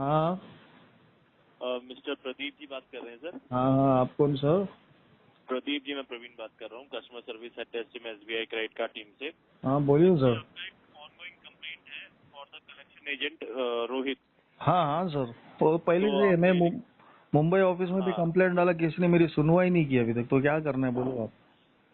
हाँ मिस्टर प्रदीप जी बात कर रहे हैं सर। हाँ हाँ, आप कौन सर? प्रदीप जी, मैं प्रवीण बात कर रहा हूँ, कस्टमर सर्विस हेड डेस्क में एसबीआई क्रेडिट कार्ड टीम से। हाँ बोलिए एक्चुअली सर। आपका एक ऑनगोइंग कंप्लेंट है for the collection agent Rohit. हाँ हाँ सर, वो पहले तो से मैं आपने मुंबई ऑफिस में भी हाँ कंप्लेंट डाला, किसी ने मेरी सुनवाई नहीं की अभी तक। तो क्या करना है बोलो आप।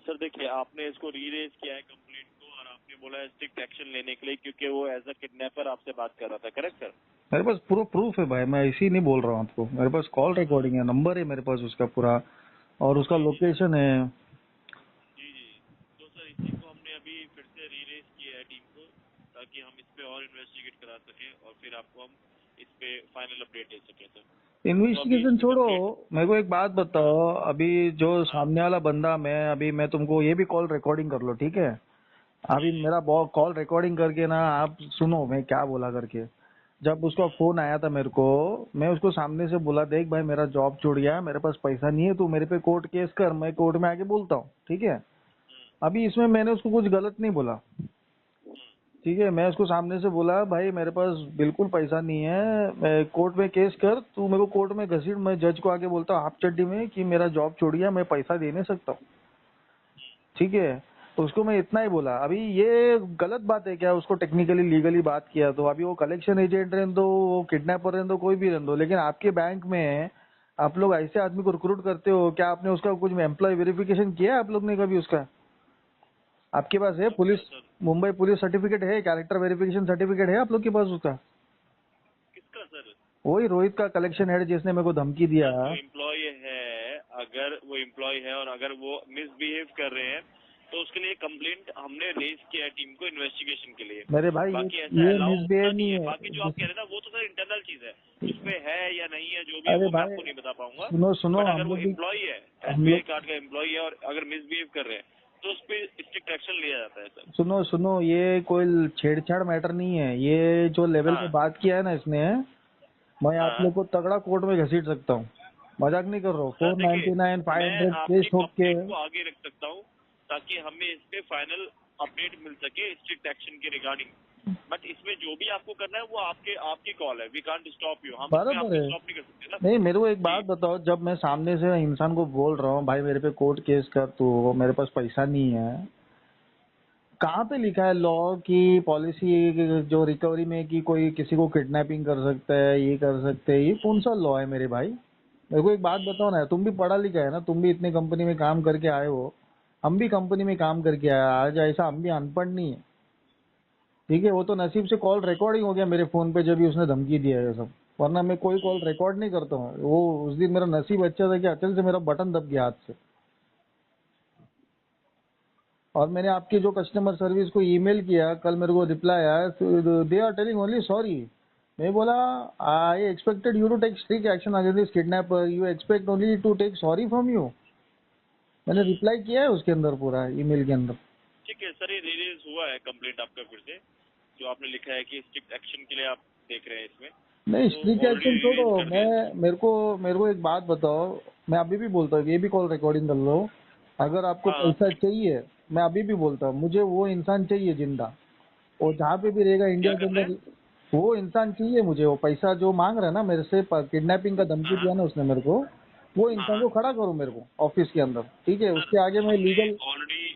सर, देखिए आपने इसको रीरेज किया है कंप्लेंट को और आपने बोला है स्ट्रिक्ट एक्शन लेने के लिए, क्योंकि वो एज अ किडनैपर आपसे बात कर रहा था, करेक्ट सर? मेरे पास पूरा प्रूफ है भाई, मैं ऐसे ही नहीं बोल रहा हूँ आपको। मेरे पास कॉल रिकॉर्डिंग है, नंबर है मेरे पास उसका पूरा, और उसका जी जी जी लोकेशन है। जी जी। तो सर इसी को हमने अभी फिर से रीरेज किया है टीम को, ताकि हम इस पे और इन्वेस्टिगेट करा सकें और फिर आपको हम इस पे फाइनल अपडेट दे सकें सर। तो अभी इन्वेस्टिगेशन इस पे छोड़ो, कंप्लीट। मेरे को एक बात हाँ बताओ। अभी जो हाँ सामने वाला बंदा, मैं तुमको ये भी कॉल रिकॉर्डिंग कर लो, ठीक है? जी अभी जी मेरा कॉल रिकॉर्डिंग करके ना, आप सुनो मैं क्या बोला करके। जब उसका फोन आया था मेरे को, मैं उसको सामने से बोला, देख भाई मेरा जॉब छूट गया, मेरे पास पैसा नहीं है, तू मेरे पे कोर्ट केस कर, मैं कोर्ट में आके बोलता हूँ, ठीक है? अभी इसमें मैंने उसको कुछ गलत नहीं बोला, ठीक है? मैं उसको सामने से बोला, भाई मेरे पास बिल्कुल पैसा नहीं है, मैं कोर्ट में केस कर, तू मेरे को कोर्ट में घसीट, मैं जज को आके बोलता हूँ हाफ चड्डी में कि मेरा जॉब छोड़ गया, मैं पैसा दे नहीं सकता हूँ, ठीक है? तो उसको मैं इतना ही बोला। अभी ये गलत बात है क्या? उसको टेक्निकली लीगली बात किया तो अभी वो कलेक्शन एजेंट रहने दो, वो किडनैपर रहने दो, कोई भी रहने दो, लेकिन आपके बैंक में आप लोग ऐसे आदमी को रिक्रूट करते हो क्या? आपने उसका कुछ एम्प्लॉय वेरिफिकेशन किया है आप लोग ने कभी उसका? आपके पास है पुलिस, आपका सर मुंबई पुलिस सर्टिफिकेट है, कैरेक्टर वेरिफिकेशन सर्टिफिकेट है आप लोग के पास उसका? किसका सर? वही रोहित का, कलेक्शन हेड जिसने मेरे को धमकी दिया। सर जो एम्प्लॉय है, अगर वो एम्प्लॉय है और अगर वो मिसबिहेव कर रहे हैं तो उसके लिए कंप्लेंट हमने रेज किया है टीम को इन्वेस्टिगेशन के लिए। मेरे भाई बाकी ऐसा ये अलाउ होना मिसबिहेव नहीं नहीं है। है बाकी जो आप कह रहे हैं ना, वो तो सर इंटरनल चीज है, उस पे है या नहीं है जो भी है अरे वो मैं भाई आपको नहीं बता पाऊंगा। सुनो सुनो, बट अगर हम वो लोग भी, एम्प्लॉय है, हम एसबीआई लोग कार्ड का एम्प्लॉय है और अगर मिसबिहेव कर रहे हैं तो उस पर स्ट्रिक्ट एक्शन लिया जाता है सर। सुनो सुनो, ये कोई छेड़छाड़ मैटर नहीं है। ये जो लेवल पे हाँ बात किया है ना इसने, मैं आप हाँ लोग को तगड़ा कोर्ट में घसीट सकता हूँ। मजाक नहीं कर रहा हूँ। सर, देखिए 499 मैं 500 केस आपकी ठोक के। कंप्लेंट को आगे रख सकता हूँ ताकि हमें इस पे फाइनल अपडेट मिल सके स्ट्रिक्ट एक्शन के रिगार्डिंग। बट इसमें जो भी आपको करना है वो आपके आपकी कॉल है, वी कांट स्टॉप यू, हम इसमें बराबर आपको है। स्टॉप नहीं कर सकते ना। नहीं, मेरे को एक जी बात बताओ, जब मैं सामने से इंसान को बोल रहा हूँ भाई मेरे पे कोर्ट केस कर, तो मेरे पास पैसा नहीं है, कहाँ पे लिखा है लॉ की पॉलिसी जो रिकवरी में कि कोई किसी को किडनैपिंग कर सकता है, ये कर सकते हैं? ये कौन सा लॉ है मेरे भाई? मेरे को एक बात बताओ ना, तुम भी पढ़ा लिखा है ना, तुम भी इतनी कंपनी में काम करके आए हो, हम भी कंपनी में काम करके आए, आज ऐसा हम भी अनपढ़ नहीं है, ठीक है? वो तो नसीब से कॉल रिकॉर्डिंग हो गया मेरे फोन पे जब भी उसने धमकी दिया है सब, वरना मैं कोई कॉल रिकॉर्ड नहीं करता हूँ। वो उस दिन मेरा नसीब अच्छा था कि अचल से मेरा बटन दब गया हाथ से। और मैंने आपकी जो कस्टमर सर्विस को ईमेल किया, कल मेरे को रिप्लाई आया, they are telling only sorry. मैं बोला, I expected you to take strict action against this kidnapper, you expect only to take sorry from you. मैंने रिप्लाई किया है उसके अंदर, पूरा ईमेल के अंदर। ठीक है सर, ये रिलीज हुआ है कंप्लेंट आपका फिर से, जो आपने लिखा है कि स्ट्रिक्ट एक्शन के लिए आप देख रहे हैं इसमें, नहीं, तो स्ट्रिक्ट ऑलरेडी एक्शन छोड़ो। रिलीज कर मैं दिया सर। मेरे को एक बात बताओ, मैं अभी भी बोलता हूँ, ये भी कॉल रिकॉर्डिंग कर लो। अगर आपको हाँ पैसा चाहिए, मैं अभी भी बोलता हूँ, मुझे वो इंसान चाहिए जिंदा, वो जहाँ पे भी रहेगा क्या इंडिया के करना है? अंदर, वो इंसान चाहिए मुझे। वो पैसा जो मांग रहा है ना मेरे से, किडनैपिंग का हाँ धमकी हाँ दिया ना उसने मेरे को, वो हाँ इंसान हाँ। को खड़ा करो मेरे को ऑफिस के अंदर, ठीक है? सर उसके आगे मैं हमने लीगल। ऑलरेडी,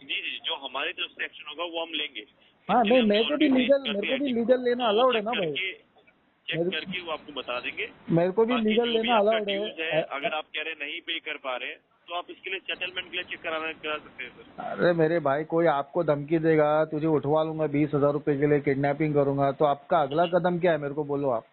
जी जी, जो हमारी तरफ से एक्शन होगा वो हम लेंगे। हाँ इसके लिए नहीं, हमने ऑलरेडी ब्रीफ कर मेरे दिया को है भी टीम को, लीगल लेना तो वो अलाउड है ना भाई। चेक मेरे करके वो आपको बता देंगे। मेरे को भी बाकी लीगल जो भी लेना आपका अलाउड ड्यूज है, है। अगर आप कह रहे हैं नहीं पे कर पा रहे हैं तो आप इसके लिए सेटलमेंट के लिए चेक करा सकते हैं सर। अरे मेरे भाई, कोई आपको धमकी देगा, तुझे उठवा लूंगा 20,000 रुपए के लिए, किडनैपिंग करूंगा, तो आपका अगला कदम क्या है मेरे को बोलो आप।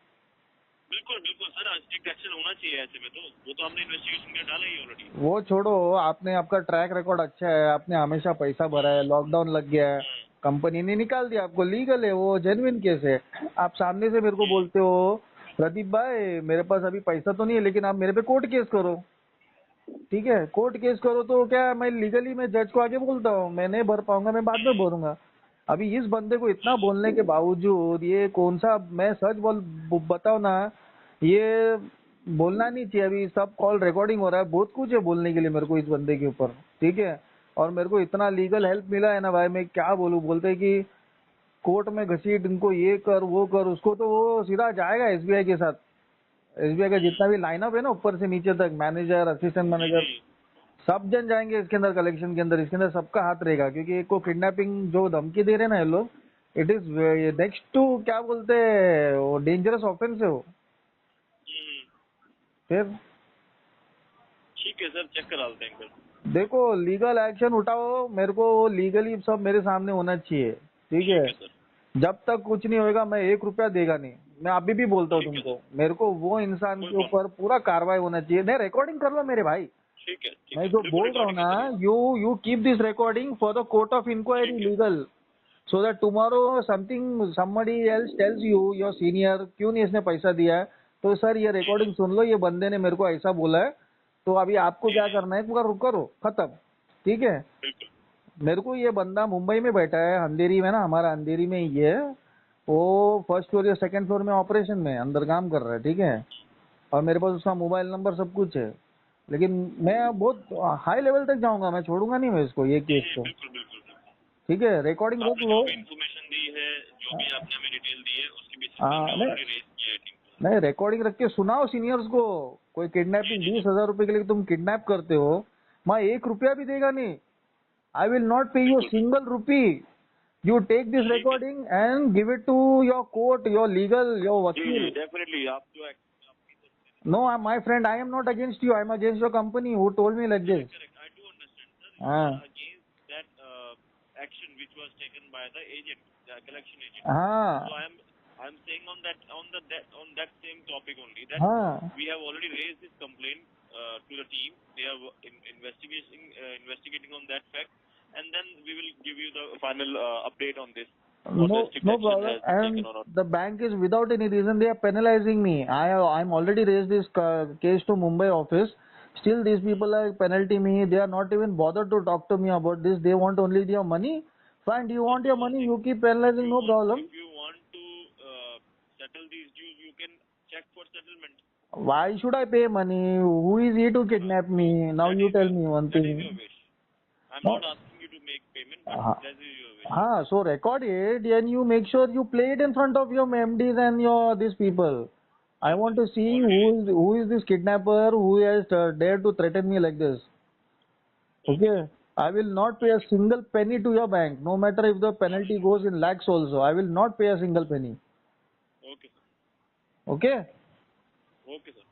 बिल्कुल बिल्कुल सर, स्ट्रिक्ट एक्शन होना चाहिए ऐसे में, तो वो तो हमने इन्वेस्टिगेशन के लिए डाला ही ऑलरेडी। वो छोड़ो, आपने, आपका ट्रैक रिकॉर्ड अच्छा है, आपने हमेशा पैसा भरा है, लॉकडाउन लग गया है, कंपनी ने निकाल दिया आपको, लीगल है, वो जेन्युइन केस है। आप सामने से मेरे को बोलते हो, प्रदीप भाई मेरे पास अभी पैसा तो नहीं है, लेकिन आप मेरे पे कोर्ट केस करो, ठीक है? कोर्ट केस करो तो क्या, मैं लीगली मैं जज को आगे बोलता हूँ, मैं नहीं भर पाऊंगा, मैं बाद में भरूंगा। अभी इस बंदे को इतना बोलने के बावजूद, ये कौन सा, मैं सच बताओ ना, ये बोलना नहीं चाहिए। अभी सब कॉल रिकॉर्डिंग हो रहा है, बहुत कुछ है बोलने के लिए मेरे को इस बंदे के ऊपर, ठीक है? और मेरे को इतना लीगल हेल्प मिला है ना भाई, मैं क्या बोलूं। बोलते हैं कि कोर्ट में घसीट, इनको ये कर वो कर, उसको तो वो सीधा जाएगा एसबीआई के साथ। एसबीआई का जितना भी लाइनअप है ना ऊपर से नीचे तक, मैनेजर, असिस्टेंट मैनेजर, सब जन जाएंगे इसके अंदर, कलेक्शन के अंदर, इसके अंदर सबका हाथ रहेगा। क्योंकि एक को किडनैपिंग जो धमकी दे रहे हैं ना ये लोग, इट इज नेक्स्ट टू क्या बोलते हैं वो, डेंजरस ऑफेंस है वो। फिर ठीक है सर, चेक करा लेते हैं सर। देखो लीगल एक्शन उठाओ, मेरे को लीगली सब मेरे सामने होना चाहिए, ठीक है। जब तक कुछ नहीं होएगा मैं 1 रुपया देगा नहीं। मैं अभी भी बोलता हूँ तुमको, मेरे को वो इंसान के ऊपर पूरा कार्रवाई होना चाहिए। नहीं, रिकॉर्डिंग कर लो मेरे भाई, ठीक है, मैं जो बोल रहा हूँ ना, you keep this recording for the court of inquiry legal, so that tomorrow something somebody else tells you, your senior, क्यों नहीं इसने पैसा दिया है, तो सर ये रिकॉर्डिंग सुन लो, ये बंदे ने मेरे को ऐसा बोला है, तो अभी आपको क्या करना है, करो खत्म, ठीक है। मेरे को ये बंदा मुंबई में बैठा है, अंधेरी में ना, हमारा अंधेरी में ही है वो, फर्स्ट फ्लोर या सेकंड फ्लोर में ऑपरेशन में अंदर काम कर रहा है, ठीक है। और मेरे पास उसका मोबाइल नंबर सब कुछ है, लेकिन मैं बहुत हाई लेवल तक जाऊंगा, मैं छोड़ूंगा नहीं मैं इसको, ये केस को, ठीक है। रिकॉर्डिंग रख लो। इन्फॉर्मेशन दी है, जो भी आपने हमें डिटेल दी है, उसके बेसिस पे हमने ऑलरेडी रेज किया है टीम को। नहीं, रिकॉर्डिंग रख के सुनाओ सीनियर्स को। कोई किडनैपिंग 20,000 रुपए के लिए तुम किडनैप करते हो, मैं 1 रुपया भी देगा नहीं। I will not pay you single rupee. You take this recording and give it to your court, your legal, your वकील। डेफिनेटली आप जो No, my friend, I am not against you. I am against your company who told me like this. correct, I do understand, sir. Against that action which was taken by the agent, the collection agent. So I'm saying on that same topic only, that we have already raised this complaint to the team. They are investigating on that fact, and then we will give you the final update on this. No problem. And the bank is without any reason they are penalizing me. I'm already raised this case to Mumbai office. Still these people are penalty me. They are not even bothered to talk to me about this. They want only their money. Fine, you want your money, you keep penalizing, no problem. If you want to settle these dues, you can check for settlement. Why should I pay money? Who is he to kidnap me? Now you tell me one thing. That is your wish. I'm not asking you to make payment, but that is your wish. So record it and you make sure you play it in front of your MDs and these people. I want to see who is this kidnapper who has dared to threaten me like this. Okay? I will not pay a single penny to your bank, no matter if the penalty goes in lakhs also. I will not pay a single penny. Okay, sir. Okay? Okay, sir.